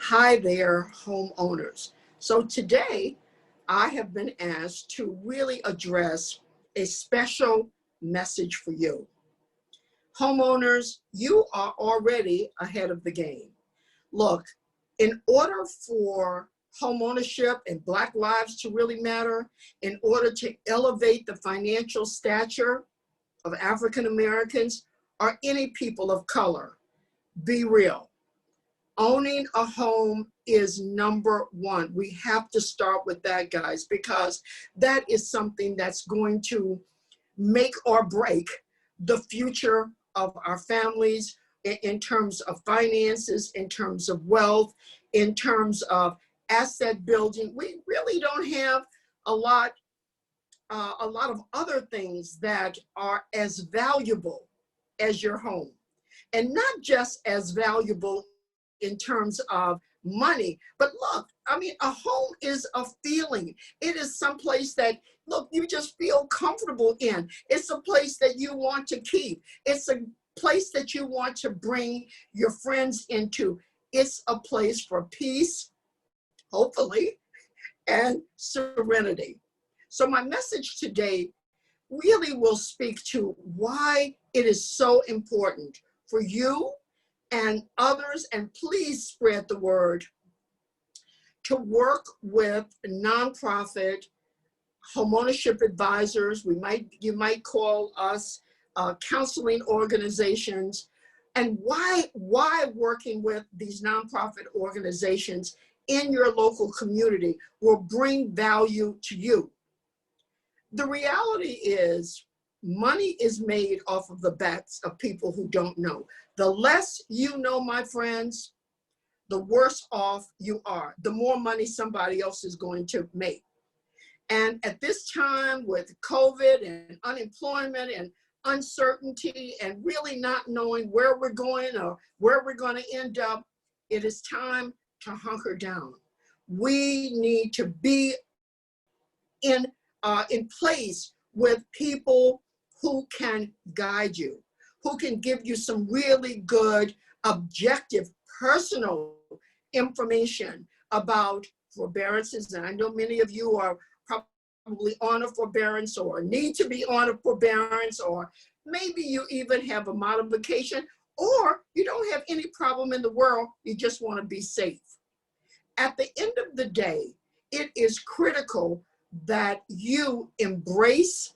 Hi there, homeowners. So today I have been asked to really address a special message for you. Homeowners, you are already ahead of the game. Look, in order for homeownership and Black lives to really matter, in order to elevate the financial stature of African Americans or any people of color, be real. Owning a home is number one. We have to start with that, guys, because that is something that's going to make or break the future of our families in terms of finances, in terms of wealth, in terms of asset building. We really don't have a lot of other things that are as valuable as your home, and not just as valuable in terms of money. But look, I mean, a home is a feeling. It is someplace that, look, you just feel comfortable in. It's a place that you want to keep. It's a place that you want to bring your friends into. It's a place for peace, hopefully, and serenity. So my message today really will speak to why it is so important for you and others, and please spread the word, to work with nonprofit homeownership advisors. You might call us counseling organizations. And why working with these nonprofit organizations in your local community will bring value to you. The reality is, money is made off of the backs of people who don't know. The less you know, my friends, the worse off you are, the more money somebody else is going to make. And at this time with COVID and unemployment and uncertainty and really not knowing where we're going or where we're going to end up, it is time to hunker down. We need to be in place with people who can guide you, who can give you some really good, objective, personal information about forbearances. And I know many of you are probably on a forbearance or need to be on a forbearance, or maybe you even have a modification, or you don't have any problem in the world, you just want to be safe. At the end of the day, it is critical that you embrace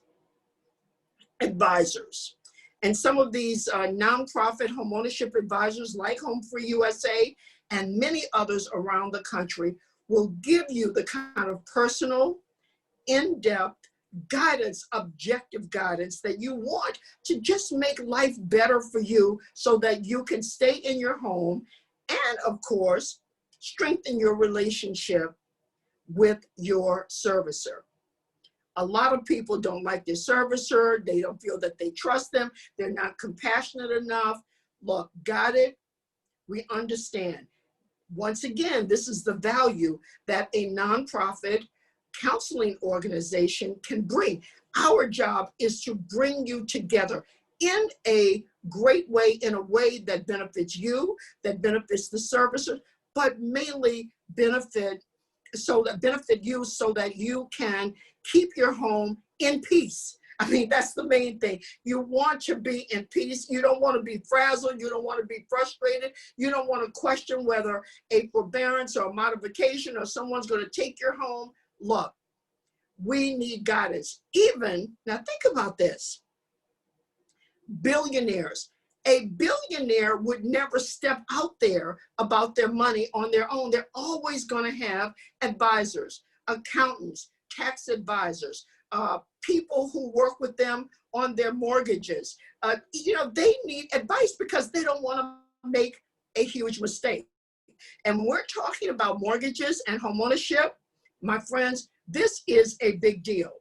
advisors. And some of these nonprofit homeownership advisors like HomeFree-USA and many others around the country will give you the kind of personal, in-depth guidance, objective guidance that you want to just make life better for you so that you can stay in your home and, of course, strengthen your relationship with your servicer. A lot of people don't like their servicer. They don't feel that they trust them. They're not compassionate enough. Look, got it? We understand. Once again, this is the value that a nonprofit counseling organization can bring. Our job is to bring you together in a great way, in a way that benefits you, that benefits the servicer, but mainly benefit you so that you can keep your home in peace. I mean, that's the main thing. You want to be in peace. You don't want to be frazzled. You don't want to be frustrated. You don't want to question whether a forbearance or a modification or someone's going to take your home. Look, we need guidance. Even, now think about this, billionaires. A billionaire would never step out there about their money on their own. They're always going to have advisors, accountants, tax advisors, people who work with them on their mortgages. They need advice because they don't want to make a huge mistake. And when we're talking about mortgages and homeownership, my friends, this is a big deal.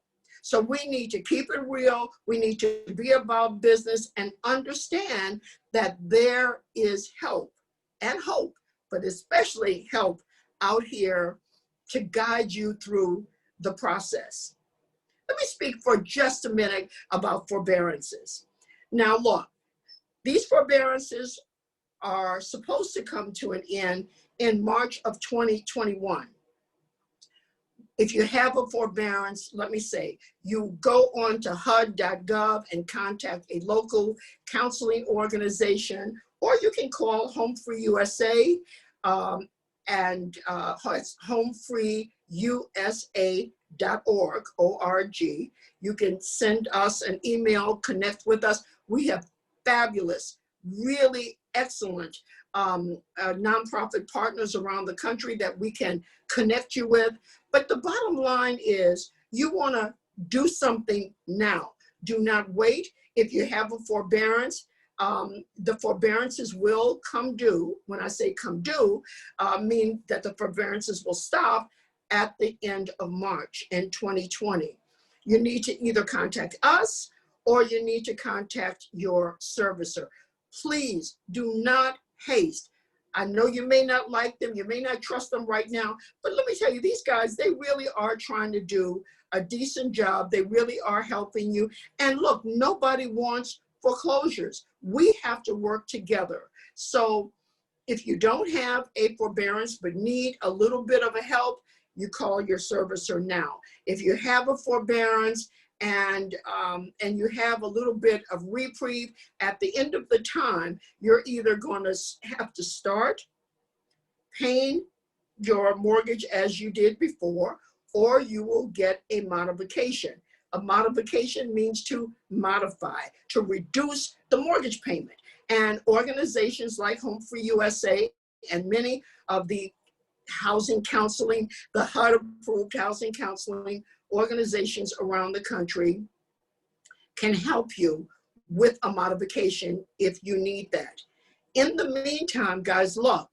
So we need to keep it real. We need to be about business and understand that there is help and hope, but especially help out here to guide you through the process. Let me speak for just a minute about forbearances. Now look, these forbearances are supposed to come to an end in March of 2021. If you have a forbearance, let me say, you go on to HUD.gov and contact a local counseling organization, or you can call HomeFree-USA, and it's HomeFree-USA.org, O-R-G. You can send us an email, connect with us. We have fabulous, really excellent nonprofit partners around the country that we can connect you with. But the bottom line is you want to do something now. Do not wait. If you have a forbearance, the forbearances will come due. When I say come due, mean that the forbearances will stop at the end of March in 2020. You need to either contact us or you need to contact your servicer. Please do not haste. I know you may not like them, you may not trust them right now, but let me tell you, these guys, they really are trying to do a decent job. They really are helping you. And look, nobody wants foreclosures. We have to work together. So if you don't have a forbearance but need a little bit of a help, you call your servicer now. If you have a forbearance and you have a little bit of reprieve, at the end of the time, you're either going to have to start paying your mortgage as you did before, or you will get a modification. A modification means to modify, to reduce the mortgage payment. And organizations like HomeFree-USA and many of the housing counseling, the HUD-approved housing counseling organizations around the country can help you with a modification if you need that. In the meantime, guys, look,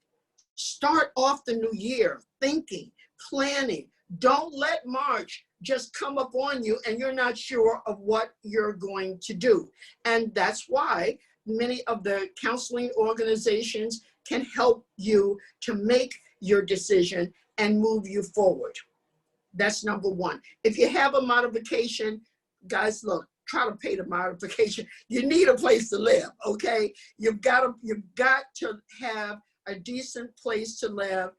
start off the new year thinking, planning. Don't let March just come up on you and you're not sure of what you're going to do. And that's why many of the counseling organizations can help you to make your decision and move you forward. That's number one. If you have a modification, guys, look, try to pay the modification. You need a place to live, okay? You've got to have a decent place to live.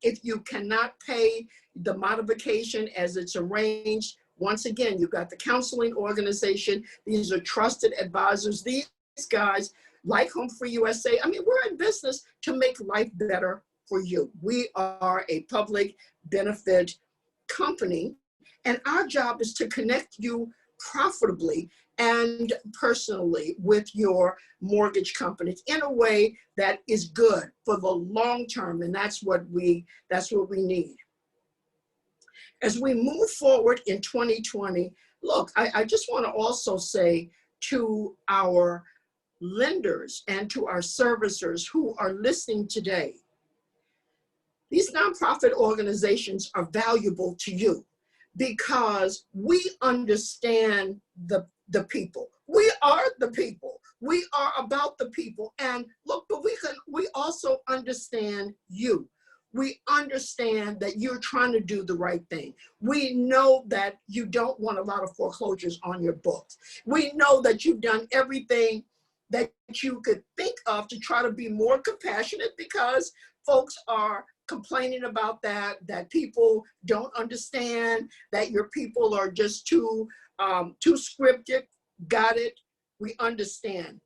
If you cannot pay the modification as it's arranged, once again, you've got the counseling organization. These are trusted advisors. These guys, like HomeFree-USA, I mean, we're in business to make life better for you. We are a public benefit company, and our job is to connect you profitably and personally with your mortgage companies in a way that is good for the long term, and that's what we need. As we move forward in 2020, look, I just want to also say to our lenders and to our servicers who are listening today, these nonprofit organizations are valuable to you because we understand the people. We are the people. We are about the people. And look, but we also understand you. We understand that you're trying to do the right thing. We know that you don't want a lot of foreclosures on your books. We know that you've done everything that you could think of to try to be more compassionate, because folks are complaining about that people don't understand, that your people are just too scripted. Got it? We understand.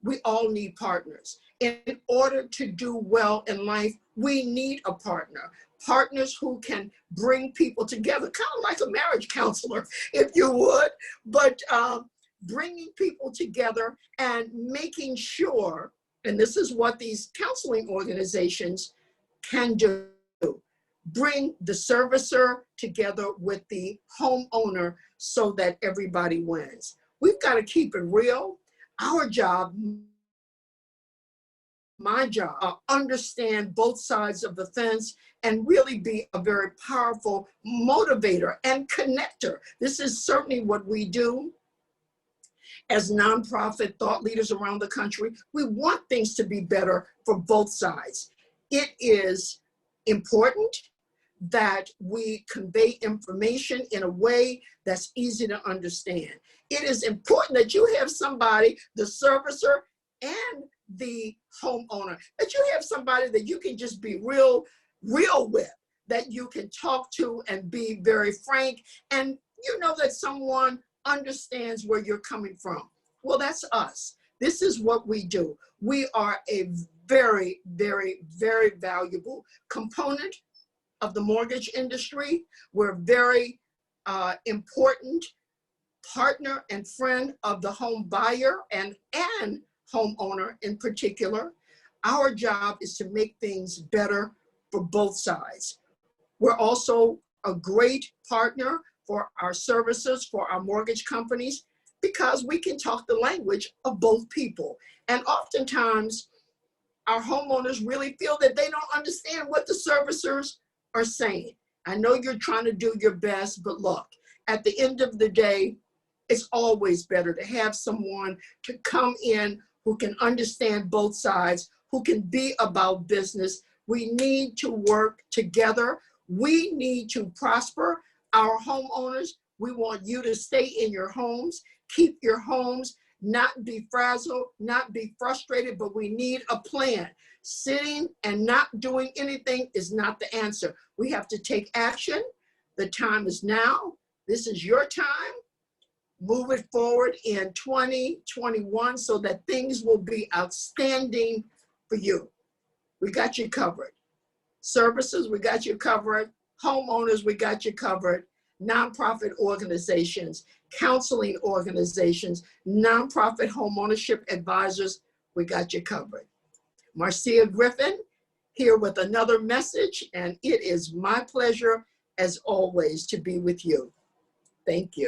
We all need partners. In order to do well in life, we need a partner. Partners who can bring people together, kind of like a marriage counselor, if you would, but bringing people together and making sure, and this is what these counseling organizations can do, bring the servicer together with the homeowner so that everybody wins. We've got to keep it real. Our job, my job, understand both sides of the fence and really be a very powerful motivator and connector. This is certainly what we do as nonprofit thought leaders around the country. We want things to be better for both sides. It is important that we convey information in a way that's easy to understand. It is important that you have somebody, the servicer and the homeowner, that you have somebody that you can just be real with, that you can talk to and be very frank, and you know that someone understands where you're coming from. Well, that's us. This is what we do. We are a very, very, very valuable component of the mortgage industry. We're very important partner and friend of the home buyer and homeowner in particular. Our job is to make things better for both sides. We're also a great partner for our services, for our mortgage companies, because we can talk the language of both people. And oftentimes, our homeowners really feel that they don't understand what the servicers are saying. I know you're trying to do your best, but look, at the end of the day, it's always better to have someone to come in who can understand both sides, who can be about business. We need to work together. We need to prosper. Our homeowners, we want you to stay in your homes, keep your homes, not be frazzled, not be frustrated, but we need a plan. Sitting and not doing anything is not the answer. We have to take action. The time is now. This is your time. Move it forward in 2021 so that things will be outstanding for you. We got you covered. Services, we got you covered. Homeowners, we got you covered. Nonprofit organizations, counseling organizations, nonprofit homeownership advisors, we got you covered. Marcia Griffin here with another message, and it is my pleasure, as always, to be with you. Thank you.